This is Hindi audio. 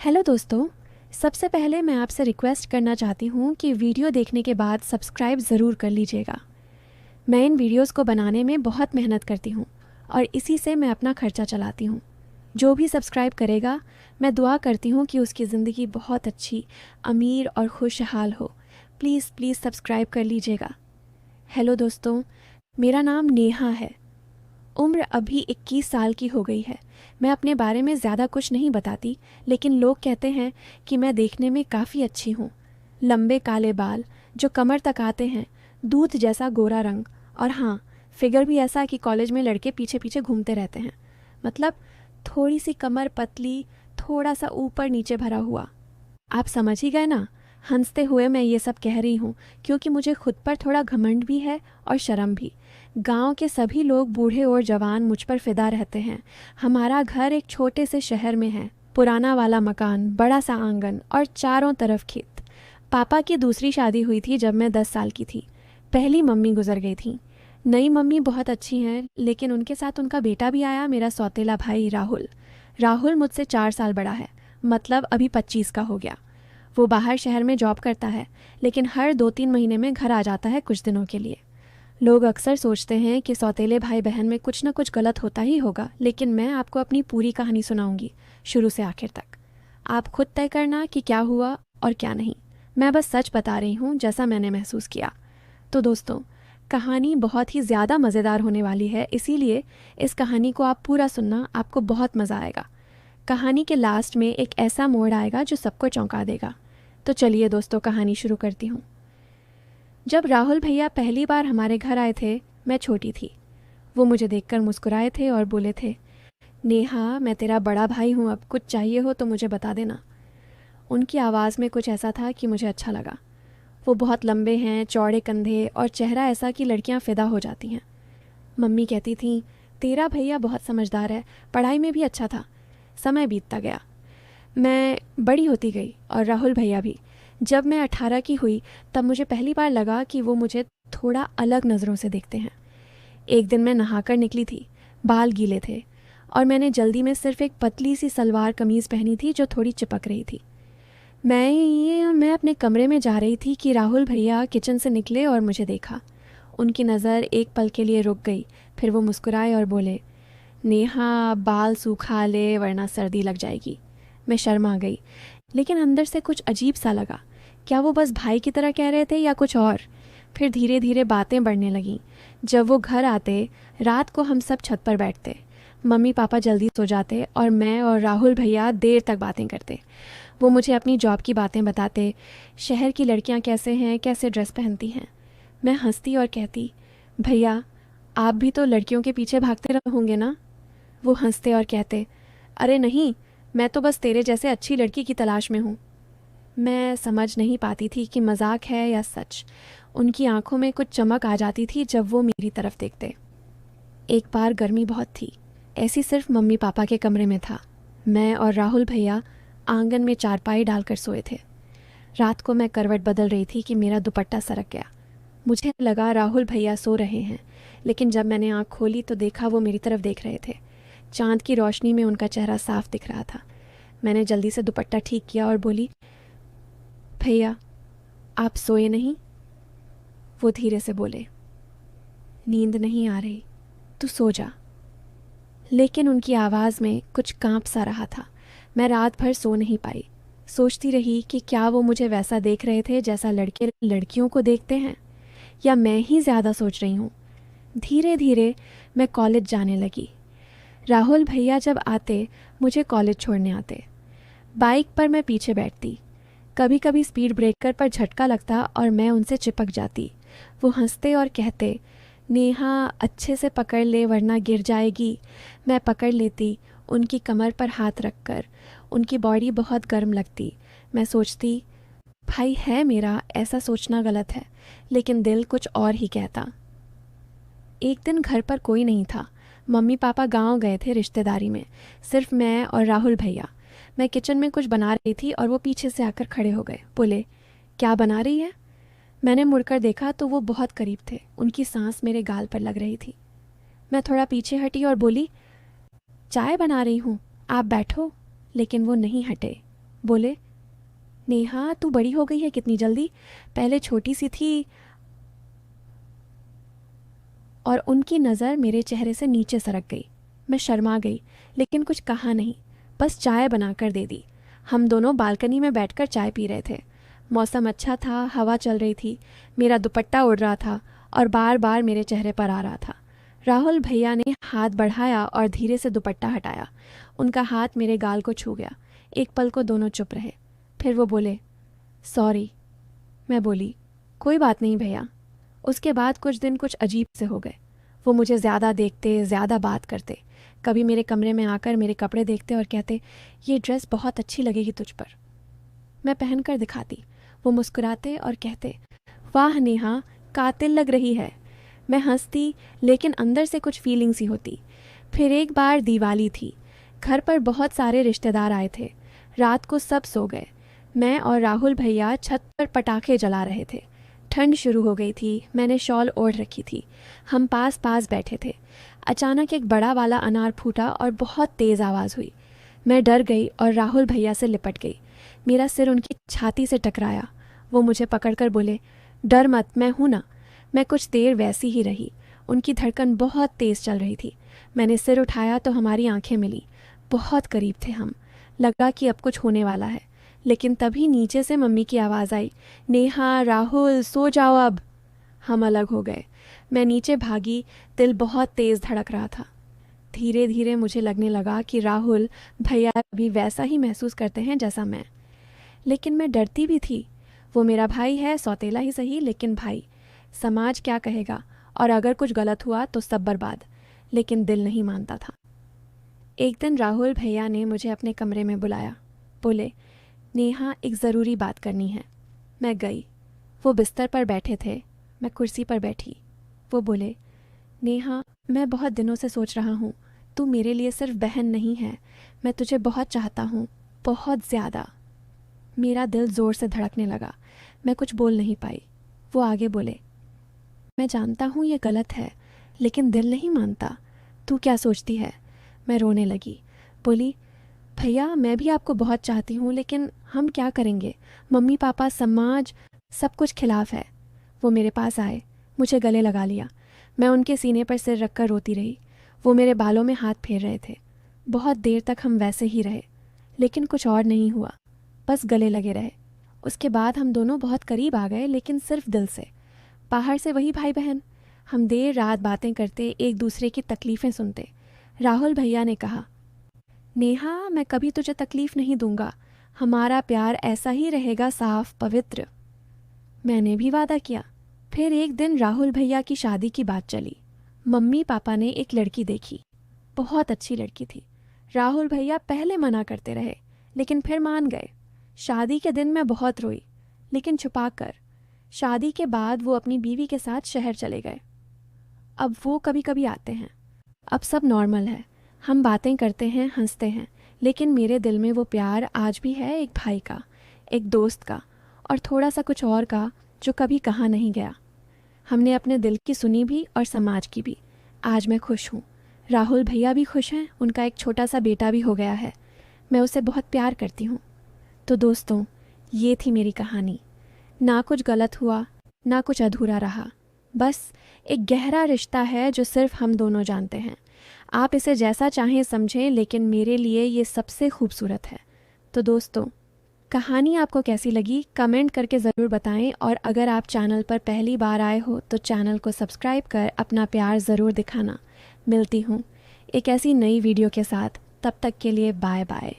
हेलो दोस्तों। सबसे पहले मैं आपसे रिक्वेस्ट करना चाहती हूँ कि वीडियो देखने के बाद सब्सक्राइब ज़रूर कर लीजिएगा। मैं इन वीडियोस को बनाने में बहुत मेहनत करती हूँ और इसी से मैं अपना खर्चा चलाती हूँ। जो भी सब्सक्राइब करेगा, मैं दुआ करती हूँ कि उसकी ज़िंदगी बहुत अच्छी, अमीर और खुशहाल हो। प्लीज़ प्लीज़ सब्सक्राइब कर लीजिएगा। हेलो दोस्तों, मेरा नाम नेहा है। उम्र अभी 21 साल की हो गई है। मैं अपने बारे में ज़्यादा कुछ नहीं बताती, लेकिन लोग कहते हैं कि मैं देखने में काफ़ी अच्छी हूँ। लंबे काले बाल जो कमर तक आते हैं, दूध जैसा गोरा रंग, और हाँ, फिगर भी ऐसा कि कॉलेज में लड़के पीछे पीछे घूमते रहते हैं। मतलब थोड़ी सी कमर पतली, थोड़ा सा ऊपर नीचे भरा हुआ। आप समझ ही गए ना। हंसते हुए मैं ये सब कह रही हूँ क्योंकि मुझे खुद पर थोड़ा घमंड भी है और शर्म भी। गांव के सभी लोग, बूढ़े और जवान, मुझ पर फिदा रहते हैं। हमारा घर एक छोटे से शहर में है। पुराना वाला मकान, बड़ा सा आंगन और चारों तरफ खेत। पापा की दूसरी शादी हुई थी जब मैं 10 साल की थी। पहली मम्मी गुजर गई थी। नई मम्मी बहुत अच्छी हैं, लेकिन उनके साथ उनका बेटा भी आया, मेरा सौतेला भाई राहुल। राहुल मुझसे 4 साल बड़ा है, मतलब अभी 25 का हो गया। वो बाहर शहर में जॉब करता है, लेकिन हर 2-3 महीने में घर आ जाता है कुछ दिनों के लिए। लोग अक्सर सोचते हैं कि सौतेले भाई बहन में कुछ ना कुछ गलत होता ही होगा, लेकिन मैं आपको अपनी पूरी कहानी सुनाऊंगी, शुरू से आखिर तक। आप खुद तय करना कि क्या हुआ और क्या नहीं। मैं बस सच बता रही हूँ जैसा मैंने महसूस किया। तो दोस्तों, कहानी बहुत ही ज़्यादा मज़ेदार होने वाली है, इसीलिए इस कहानी को आप पूरा सुनना, आपको बहुत मज़ा आएगा। कहानी के लास्ट में एक ऐसा मोड़ आएगा जो सबको चौंका देगा। तो चलिए दोस्तों, कहानी शुरू करती हूँ। जब राहुल भैया पहली बार हमारे घर आए थे, मैं छोटी थी। वो मुझे देखकर मुस्कुराए थे और बोले थे, नेहा, मैं तेरा बड़ा भाई हूँ, अब कुछ चाहिए हो तो मुझे बता देना। उनकी आवाज़ में कुछ ऐसा था कि मुझे अच्छा लगा। वो बहुत लंबे हैं, चौड़े कंधे और चेहरा ऐसा कि लड़कियाँ फ़िदा हो जाती हैं। मम्मी कहती थी, तेरा भैया बहुत समझदार है, पढ़ाई में भी अच्छा था। समय बीतता गया, मैं बड़ी होती गई और राहुल भैया भी। जब मैं 18 की हुई, तब मुझे पहली बार लगा कि वो मुझे थोड़ा अलग नज़रों से देखते हैं। एक दिन मैं नहाकर निकली थी, बाल गीले थे और मैंने जल्दी में सिर्फ एक पतली सी सलवार कमीज़ पहनी थी जो थोड़ी चिपक रही थी। मैं अपने कमरे में जा रही थी कि राहुल भैया किचन से निकले और मुझे देखा। उनकी नज़र एक पल के लिए रुक गई, फिर वो मुस्कुराए और बोले, नेहा, बाल सूखा ले वरना सर्दी लग जाएगी। मैं शर्मा गई, लेकिन अंदर से कुछ अजीब सा लगा। क्या वो बस भाई की तरह कह रहे थे या कुछ और? फिर धीरे धीरे बातें बढ़ने लगीं। जब वो घर आते, रात को हम सब छत पर बैठते। मम्मी पापा जल्दी सो जाते और मैं और राहुल भैया देर तक बातें करते। वो मुझे अपनी जॉब की बातें बताते, शहर की लड़कियां कैसे हैं, कैसे ड्रेस पहनती हैं। मैं हंसती और कहती, भैया, आप भी तो लड़कियों के पीछे भागते रहोगे ना? वो हंसते और कहते, अरे नहीं, मैं तो बस तेरे जैसे अच्छी लड़की की तलाश में हूँ। मैं समझ नहीं पाती थी कि मजाक है या सच। उनकी आंखों में कुछ चमक आ जाती थी जब वो मेरी तरफ देखते। एक बार गर्मी बहुत थी, ऐसी सिर्फ मम्मी पापा के कमरे में था। मैं और राहुल भैया आंगन में चारपाई डालकर सोए थे। रात को मैं करवट बदल रही थी कि मेरा दुपट्टा सरक गया। मुझे लगा राहुल भैया सो रहे हैं, लेकिन जब मैंने आँख खोली तो देखा वो मेरी तरफ देख रहे थे। चांद की रोशनी में उनका चेहरा साफ दिख रहा था। मैंने जल्दी से दुपट्टा ठीक किया और बोली, भैया, आप सोए नहीं? वो धीरे से बोले, नींद नहीं आ रही, तू सो जा। लेकिन उनकी आवाज़ में कुछ कांप सा रहा था। मैं रात भर सो नहीं पाई। सोचती रही कि क्या वो मुझे वैसा देख रहे थे जैसा लड़के लड़कियों को देखते हैं, या मैं ही ज़्यादा सोच रही हूँ। धीरे धीरे मैं कॉलेज जाने लगी। राहुल भैया जब आते, मुझे कॉलेज छोड़ने आते। बाइक पर मैं पीछे बैठती। कभी कभी स्पीड ब्रेकर पर झटका लगता और मैं उनसे चिपक जाती। वो हंसते और कहते, नेहा, अच्छे से पकड़ ले वरना गिर जाएगी। मैं पकड़ लेती, उनकी कमर पर हाथ रखकर। उनकी बॉडी बहुत गर्म लगती। मैं सोचती, भाई है मेरा, ऐसा सोचना गलत है, लेकिन दिल कुछ और ही कहता। एक दिन घर पर कोई नहीं था। मम्मी पापा गांव गए थे रिश्तेदारी में। सिर्फ मैं और राहुल भैया। मैं किचन में कुछ बना रही थी और वो पीछे से आकर खड़े हो गए। बोले, क्या बना रही है? मैंने मुड़कर देखा तो वो बहुत करीब थे। उनकी सांस मेरे गाल पर लग रही थी। मैं थोड़ा पीछे हटी और बोली, चाय बना रही हूँ, आप बैठो। लेकिन वो नहीं हटे। बोले, नेहा तू बड़ी हो गई है कितनी जल्दी, पहले छोटी सी थी। और उनकी नज़र मेरे चेहरे से नीचे सरक गई। मैं शर्मा गई, लेकिन कुछ कहा नहीं, बस चाय बनाकर दे दी। हम दोनों बालकनी में बैठकर चाय पी रहे थे। मौसम अच्छा था, हवा चल रही थी, मेरा दुपट्टा उड़ रहा था और बार बार मेरे चेहरे पर आ रहा था। राहुल भैया ने हाथ बढ़ाया और धीरे से दुपट्टा हटाया। उनका हाथ मेरे गाल को छू गया। एक पल को दोनों चुप रहे। फिर वो बोले, सॉरी। मैं बोली, कोई बात नहीं भैया। उसके बाद कुछ दिन कुछ अजीब से हो गए। वो मुझे ज़्यादा देखते, ज़्यादा बात करते। कभी मेरे कमरे में आकर मेरे कपड़े देखते और कहते, ये ड्रेस बहुत अच्छी लगेगी तुझ पर। मैं पहन कर दिखाती। वो मुस्कुराते और कहते, वाह नेहा, कातिल लग रही है। मैं हंसती, लेकिन अंदर से कुछ फीलिंग सी होती। फिर एक बार दिवाली थी। घर पर बहुत सारे रिश्तेदार आए थे। रात को सब सो गए। मैं और राहुल भैया छत पर पटाखे जला रहे थे। ठंड शुरू हो गई थी। मैंने शॉल ओढ़ रखी थी। हम पास पास बैठे थे। अचानक एक बड़ा वाला अनार फूटा और बहुत तेज़ आवाज़ हुई। मैं डर गई और राहुल भैया से लिपट गई। मेरा सिर उनकी छाती से टकराया। वो मुझे पकड़कर बोले, डर मत, मैं हूँ ना। मैं कुछ देर वैसी ही रही। उनकी धड़कन बहुत तेज़ चल रही थी। मैंने सिर उठाया तो हमारी आंखें मिली। बहुत करीब थे हम। लगा कि अब कुछ होने वाला है, लेकिन तभी नीचे से मम्मी की आवाज़ आई, नेहा, राहुल, सो जाओ अब। हम अलग हो गए। मैं नीचे भागी। दिल बहुत तेज़ धड़क रहा था। धीरे धीरे मुझे लगने लगा कि राहुल भैया भी वैसा ही महसूस करते हैं जैसा मैं। लेकिन मैं डरती भी थी। वो मेरा भाई है, सौतेला ही सही, लेकिन भाई। समाज क्या कहेगा, और अगर कुछ गलत हुआ तो सब बर्बाद। लेकिन दिल नहीं मानता था। एक दिन राहुल भैया ने मुझे अपने कमरे में बुलाया। बोले, नेहा, एक ज़रूरी बात करनी है। मैं गई। वो बिस्तर पर बैठे थे, मैं कुर्सी पर बैठी। वो बोले, नेहा, मैं बहुत दिनों से सोच रहा हूँ, तू मेरे लिए सिर्फ बहन नहीं है। मैं तुझे बहुत चाहता हूँ, बहुत ज़्यादा। मेरा दिल ज़ोर से धड़कने लगा। मैं कुछ बोल नहीं पाई। वो आगे बोले, मैं जानता हूँ ये गलत है, लेकिन दिल नहीं मानता। तू क्या सोचती है? मैं रोने लगी। बोली, भैया, मैं भी आपको बहुत चाहती हूँ, लेकिन हम क्या करेंगे? मम्मी पापा, समाज, सब कुछ खिलाफ है। वो मेरे पास आए, मुझे गले लगा लिया। मैं उनके सीने पर सिर रखकर रोती रही। वो मेरे बालों में हाथ फेर रहे थे। बहुत देर तक हम वैसे ही रहे, लेकिन कुछ और नहीं हुआ, बस गले लगे रहे। उसके बाद हम दोनों बहुत करीब आ गए, लेकिन सिर्फ दिल से। बाहर से वही भाई बहन। हम देर रात बातें करते, एक दूसरे की तकलीफ़ें सुनते। राहुल भैया ने कहा, नेहा, मैं कभी तुझे तकलीफ़ नहीं दूंगा। हमारा प्यार ऐसा ही रहेगा, साफ, पवित्र। मैंने भी वादा किया। फिर एक दिन राहुल भैया की शादी की बात चली। मम्मी पापा ने एक लड़की देखी। बहुत अच्छी लड़की थी। राहुल भैया पहले मना करते रहे, लेकिन फिर मान गए। शादी के दिन मैं बहुत रोई, लेकिन छुपाकर। शादी के बाद वो अपनी बीवी के साथ शहर चले गए। अब वो कभी कभी आते हैं। अब सब नॉर्मल है। हम बातें करते हैं, हंसते हैं, लेकिन मेरे दिल में वो प्यार आज भी है, एक भाई का, एक दोस्त का, और थोड़ा सा कुछ और का जो कभी कहा नहीं गया। हमने अपने दिल की सुनी भी और समाज की भी। आज मैं खुश हूँ। राहुल भैया भी खुश हैं। उनका एक छोटा सा बेटा भी हो गया है। मैं उसे बहुत प्यार करती हूँ। तो दोस्तों, ये थी मेरी कहानी। ना कुछ गलत हुआ, ना कुछ अधूरा रहा। बस एक गहरा रिश्ता है जो सिर्फ हम दोनों जानते हैं। आप इसे जैसा चाहें समझें, लेकिन मेरे लिए ये सबसे खूबसूरत है। तो दोस्तों, कहानी आपको कैसी लगी कमेंट करके ज़रूर बताएं, और अगर आप चैनल पर पहली बार आए हो तो चैनल को सब्सक्राइब कर अपना प्यार ज़रूर दिखाना। मिलती हूँ एक ऐसी नई वीडियो के साथ। तब तक के लिए बाय बाय।